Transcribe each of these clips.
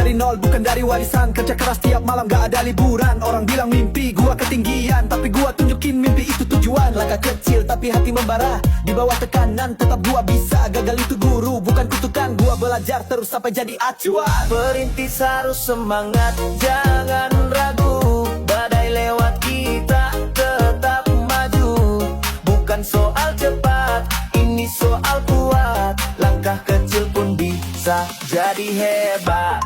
dari nol, bukan dari warisan. Kerja keras tiap malam, gak ada liburan. Orang bilang mimpi gua ketinggian, tapi gua tunjukin mimpi itu tujuan. Langkah kecil tapi hati membara, di bawah tekanan tetap gua bisa. Gagal itu guru, bukan kutukan. Gua belajar terus sampai jadi acuan. Perintis harus semangat, jangan ragu. Badai lewat kita tetap maju. Bukan soal cepat, ini soal kuat. Langkah kecil pun bisa jadi hebat.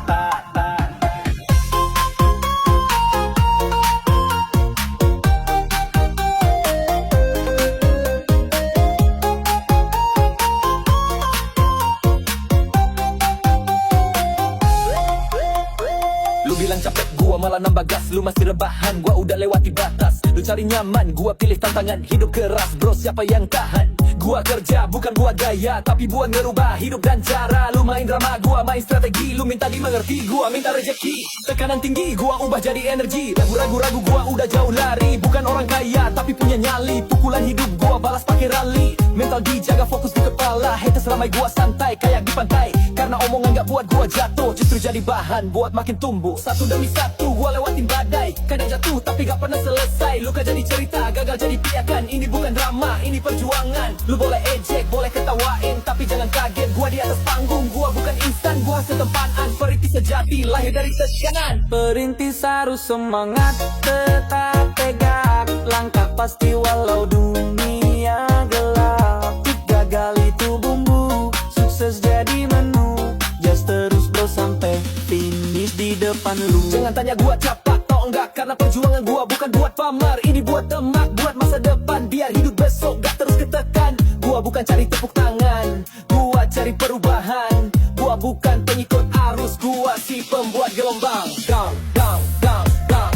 Lu bilang capek, gua malah nambah gas. Lu masih rebahan, gua udah lewati batas. Lu cari nyaman, gua pilih tantangan. Hidup keras bro, siapa yang tahan? Gua kerja bukan buat gaya, tapi buat ngerubah hidup dan cara. Lu main drama, gua main strategi. Lu minta dimengerti, gua minta rejeki. Tekanan tinggi, gua ubah jadi energi. Ragu-ragu gua udah jauh lari. Bukan orang kaya, tapi punya nyali. Pukulan hidup gua balas pakai rally. Mental dijaga, fokus di kepala. Haters ramai, gua santai kayak di pantai. Karena omongan gak buat gua jatuh, justru jadi bahan buat makin tumbuh. Satu demi satu gua lewatin badai. Kadang jatuh tapi gak pernah selesai. Luka jadi cerita, gagal jadi piakan. Ini bukan drama, ini perjuangan. Lu boleh ejek, boleh ketawain, tapi jangan kaget gua di atas panggung. Gua bukan instan, gua hasil tempaan. Perintis sejati, lahir dari tekanan. Perintis harus semangat, tetap tegak. Langkah pasti walau dunia gelap. Gagal itu bumbu, sukses jadi menu. Just terus bro sampai finish di depan lu. Jangan tanya gua capat atau enggak, karena perjuangan gua bukan buat pamer. Ini buat demak, buat masa depan. Biar hidup besok gak terus ketekan. Gua bukan cari tepuk tangan, gua cari perubahan. Gua bukan pengikut arus, gua si pembuat gelombang. Down, down, down, down.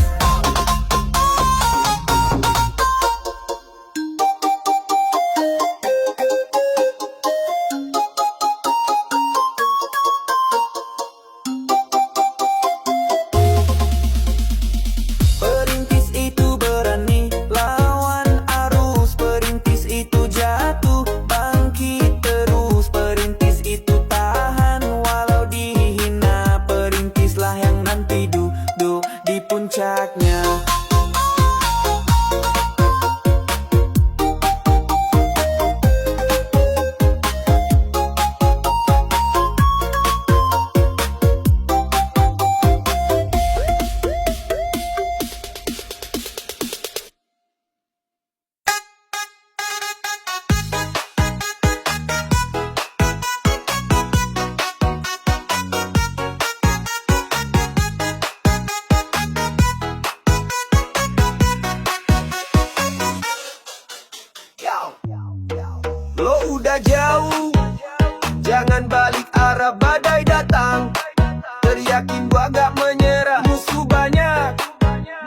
Perintis itu berani lawan arus. Perintis itu jatuh bangkit terus. Perintis itu tahan walau dihina. Perintislah yang nanti duduk di puncaknya. Lo udah jauh, jangan balik arah badai datang. Teriakin gua gak menyerah, musuh banyak.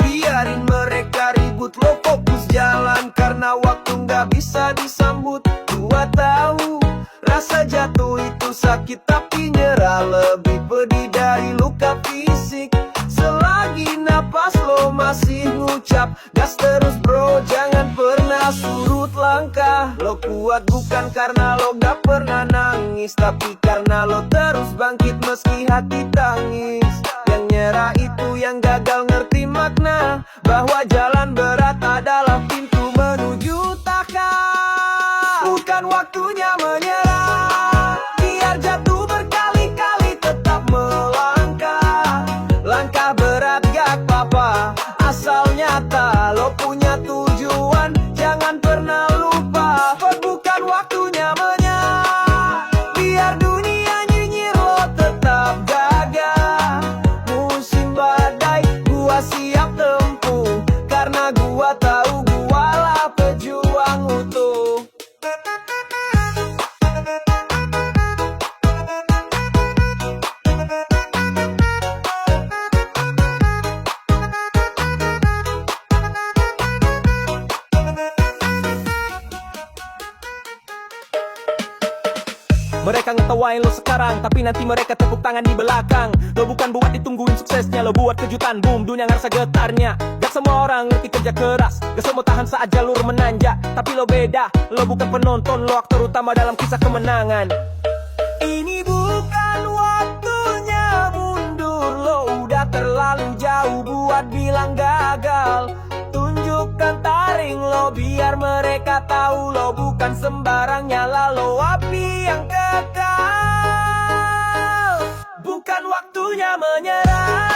Biarin mereka ribut, lo fokus jalan. Karena waktu gak bisa disambut. Gua tahu, rasa jatuh itu sakit, tapi nyerah lebih pedih dari luka fisik. Selagi napas lo masih ngucap, gas terus bro, jangan pernah surut langkah. Lo kuat bukan karena lo gak pernah nangis, tapi karena lo terus bangkit meski hati tangis. Yang nyerah itu yang gagal ngerti makna, bahwa jalan berat adalah pintu menuju takkan. Bukan waktunya menyerah, biar jatuh berkali-kali tetap melangkah. Langkah berat gak apa-apa, asal nyata. Lo punya tujuan, jangan pernah lupa. Bukan waktunya menyerah, biar dunia nyinyir lo tetap gagah. Musim badai gua siap tempuh, karena gua tahu gua lah pejuang utuh. Mereka ngetawain lo sekarang, tapi nanti mereka tepuk tangan di belakang. Lo bukan buat ditungguin suksesnya, lo buat kejutan. Boom, dunia ngerasa getarnya. Gak semua orang ngerti kerja keras, gak semua tahan saat jalur menanjak. Tapi lo beda, lo bukan penonton, lo aktor utama dalam kisah kemenangan. Ini bukan waktunya mundur, gua terlalu jauh buat bilang gagal. Tunjukkan taring lo biar mereka tahu lo bukan sembarang nyala lo api yang kekal. Bukan waktunya menyerah,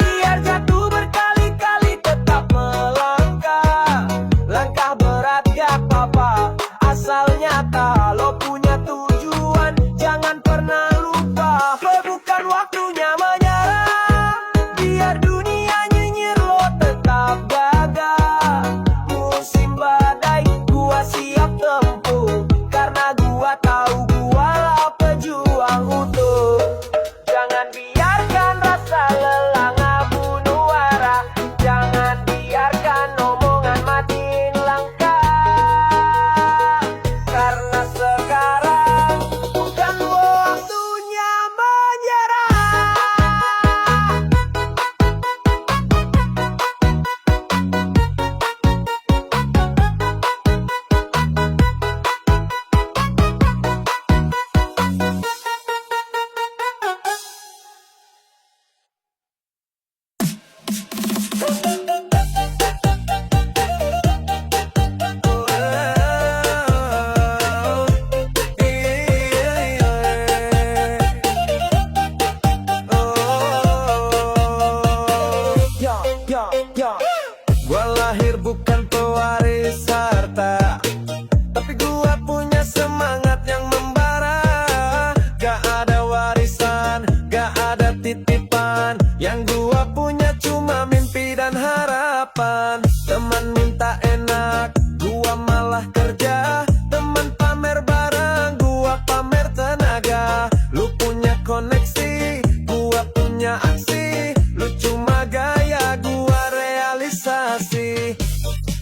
biar jatuh berkali-kali tetap melangkah. Langkah berat gak apa-apa, asal nyata lo punya tujuan, jangan pernah lupa. Bukan waktunya menyerah, biar dunia nyinyir lo tetap gagah. Musim badai gua siap tempuh, karena gua tahu gua lah pejuang utuh. Jangan biarkan rasa lelah bunuh arah, jangan biarkan omongan matiin langkah. Karena sekarang bukan waktunya menyerah. Gua lahir bukan pewaris harta, tapi gua punya semangat yang membara. Gak ada warisan, gak ada titipan, yang gua punya cuma mimpi dan harapan. Teman minta enak, gua malah kerja. Teman pamer barang, gua pamer tenaga. Lu punya koneksi, gua punya aksi. Lu cuma gaya, gua realisasi.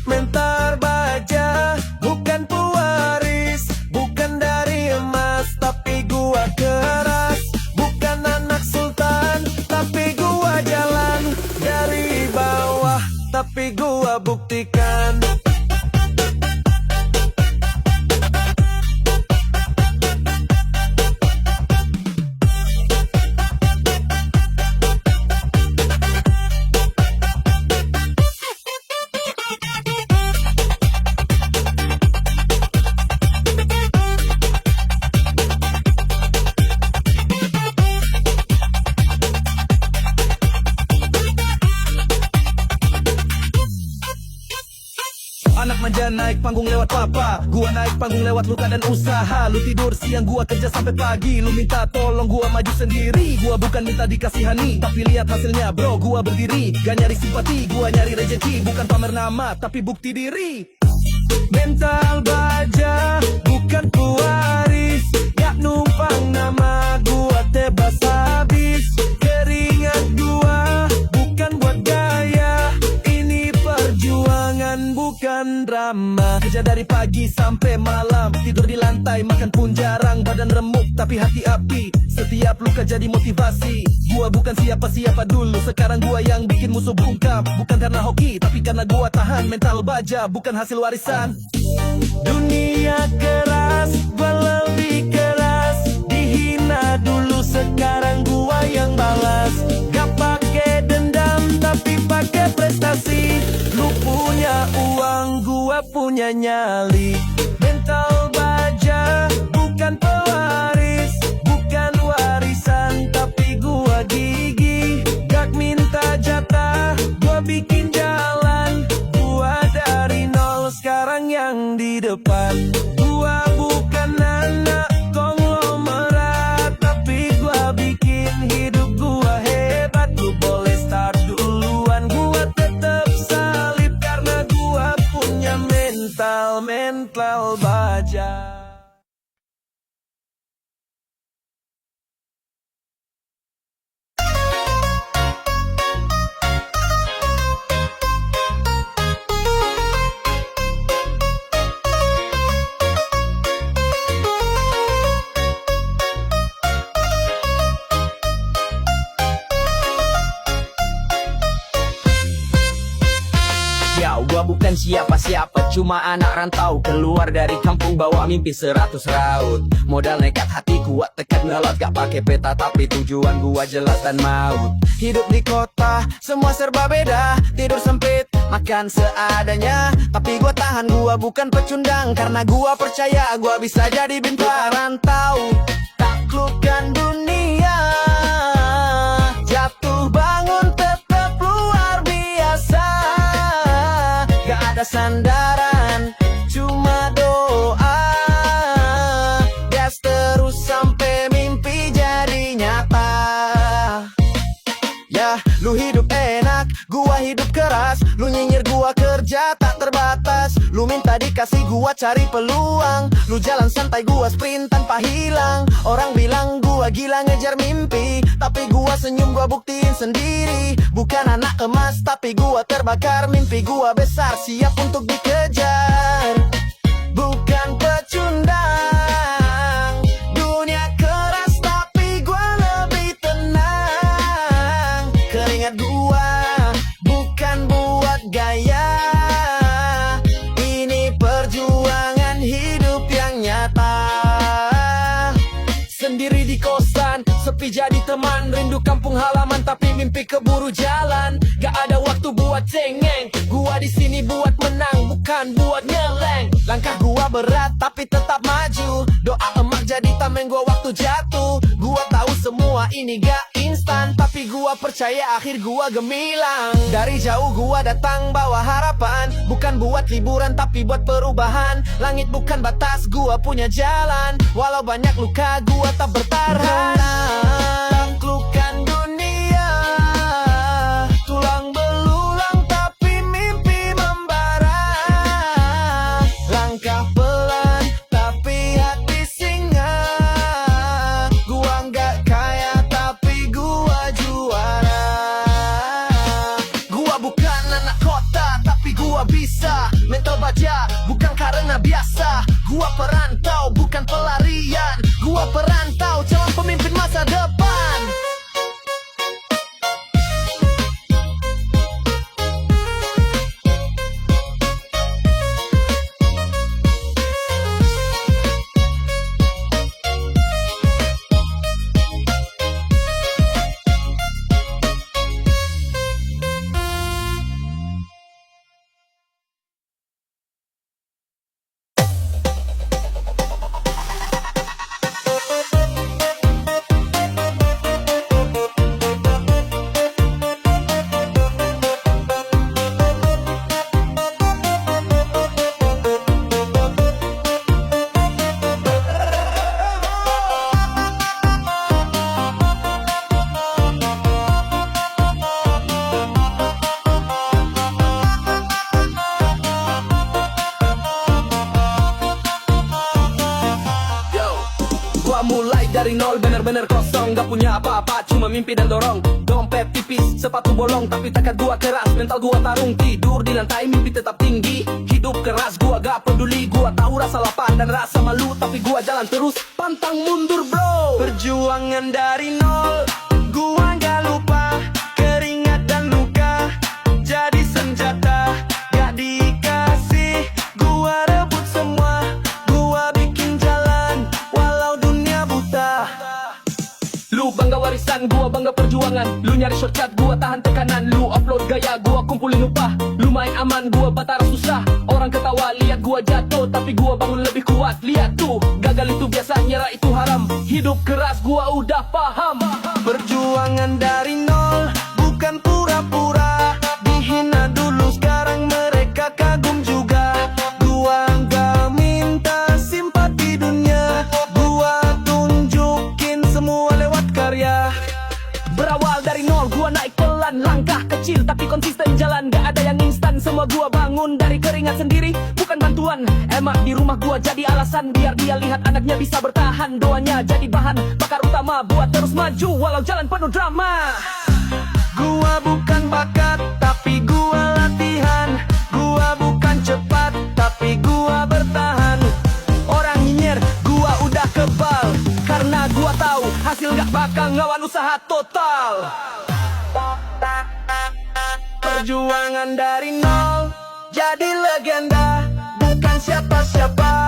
Mental baja, bukan pewaris, bukan dari emas, tapi gua keras. Bukan anak sultan, tapi gua jalan dari bawah, tapi gua buktikan. Anak manja naik panggung lewat papa, gua naik panggung lewat luka dan usaha. Lu tidur siang, gua kerja sampai pagi. Lu minta tolong, gua maju sendiri. Gua bukan minta dikasihani, tapi lihat hasilnya bro, gua berdiri. Gak nyari simpati, gua nyari rezeki. Bukan pamer nama, tapi bukti diri. Mental baja, bukan pewaris, gak numpang nama gua tebas habis. Keringat gua bukan buat gaya, ini perjuangan bukan drama. Kerja dari pagi sampai malam, tidur di lantai, makan pun jarang. Badan remuk tapi hati api, setiap luka jadi motivasi. Gua bukan siapa-siapa dulu, sekarang gua yang bikin musuh bungkam. Bukan karena hoki, tapi karena gua tahan. Mental baja, bukan hasil warisan. Dunia keras, gua lebih keras. Dihina dulu, sekarang gua yang balas. Gak pakai dendam, tapi pakai prestasi. Lu punya uang, gua punya nyali. Mental baja, bukan pewaris, bukan warisan, tapi gua gigih. Gak minta jatah, gua bikin jalan. Gua dari nol, sekarang yang di depan. Gua bukan anak konglomerat, tapi gua bikin hidup gua hebat. Lu boleh start duluan, gua tetap salib, karena gua punya mental baja. Gua bukan siapa-siapa, Cuma anak rantau keluar dari kampung bawa mimpi 100 raut. Modal nekat hati kuat tekad ngelot, gak pakai peta tapi tujuan gua jelas dan maut. Hidup di kota semua serba beda, tidur sempit makan seadanya. Tapi gua tahan, gua bukan pecundang, karena gua percaya gua bisa jadi bintang. Rantau taklukkan dunia, jatuh bangun tetap luar biasa. Gak ada sandaran, cuma doa. Gas terus sampai mimpi jadi nyata. Ya, lu hidup enak, gua hidup keras. Lu nyinyir, gua kerja tak terbatas. Lu minta dikasih, gua cari peluang. Lu jalan santai, gua sprint tanpa hilang. Orang bilang gua gila ngejar mimpi, tapi gua senyum, gua buktiin sendiri. Bukan anak emas, tapi gua terbakar. Mimpi gua besar, siap untuk dikejar. Bukan pecundang, dunia keras tapi gua lebih tenang. Keringat gua bukan buat gaya, ini perjuangan hidup yang nyata. Sendiri di kosan, sepi jadi teman. Rindu kampung halaman tapi mimpi keburu jalan. Gak ada waktu buat cengeng, gua di sini buat menang, bukan buat nyeleng. Langkah gua berat tapi tetap maju. Doa emak jadi tameng gua waktu jatuh. Gua tahu semua ini gak instan, tapi gua percaya akhir gua gemilang. Dari jauh gua datang bawa harapan, bukan buat liburan tapi buat perubahan. Langit bukan batas, gua punya jalan. Walau banyak luka gua tak bertahan. Taklukkan dunia, tulang belulang tapi mimpi membara. Langkah pelan tapi hati singa. Gua nggak kaya tapi gua juara. Gua bukan anak kota tapi gua bisa. Mental baja bukan karena biasa. Gua perantau bukan pelarian. Gua perantau calon pemimpin masa depan. Mulai dari nol, bener-bener kosong. Gak punya apa-apa, cuma mimpi dan dorong. Dompet tipis, sepatu bolong, tapi tekad gua keras. Mental gua tarung, tidur di lantai, mimpi tetap tinggi. Hidup keras, gua gak peduli. Gua tahu rasa lapar dan rasa malu, tapi gua jalan terus, pantang mundur bro. Perjuangan dari nol, gua gak lupa. Keringat dan luka jadi senjata. Gak dikasih, gua rebut semua. Gua bikin jalan walau dunia buta. Lu bangga warisan, gua bangga perjuangan. Lu nyari shortcut, gua tahan tekanan. Lu upload gaya, gua kumpulin upah. Lu main aman, gua batara susah. Orang ketawa, lihat gua jatuh, tapi gua bangun lebih kuat. Lihat tuh, gagal itu biasa, nyerah itu haram. Hidup keras, gua udah paham. Perjuangan dari nol, bukan pura-pura. Dihina dulu, sekarang mereka kagum juga. Gua nggak minta simpati dunia, gua tunjukin semua lewat karya. Berawal dari nol, gua naik pelan. Langkah kecil tapi konsisten jalan. Gak ada yang instan, semua gua bangun dari keringat sendiri, bukan bantuan. Emak di rumah gua jadi alasan, biar dia lihat anaknya bisa bertahan. Doanya jadi bahan bakar utama buat terus maju walau jalan penuh drama. Gua bukan bakat tapi gua latihan. Gua bukan cepat tapi gua bertahan. Orang nyinyir, gua udah kebal, karena gua tahu hasil gak bakal ngelawan usaha total. Perjuangan dari nol jadi legenda. bukan siapa-siapa.